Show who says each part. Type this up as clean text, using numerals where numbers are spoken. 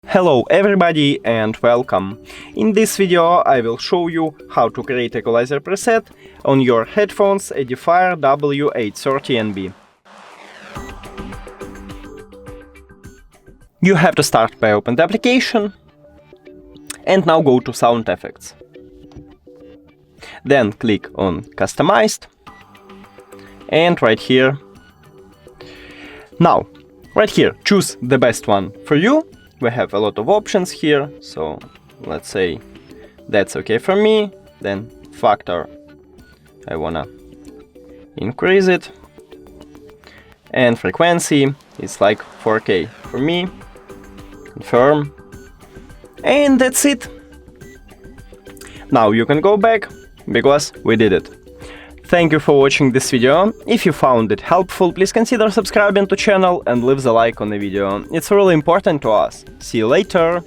Speaker 1: Hello everybody and welcome! In this video I will show you how to create Equalizer preset on your headphones EDIFIER W830NB. You have to start by open the application and now go to Sound Effects. Then click on Customized and right here. Now, right here, choose the best one for you. We have a lot of options here, so let's say that's okay for me. Then factor, I wanna increase it. And frequency is like 4K for me. Confirm. And that's it. Now you can go back, because we did it. Thank you for watching this video. If you found it helpful, please consider subscribing to channel and leave the like on the video. It's really important to us. See you later!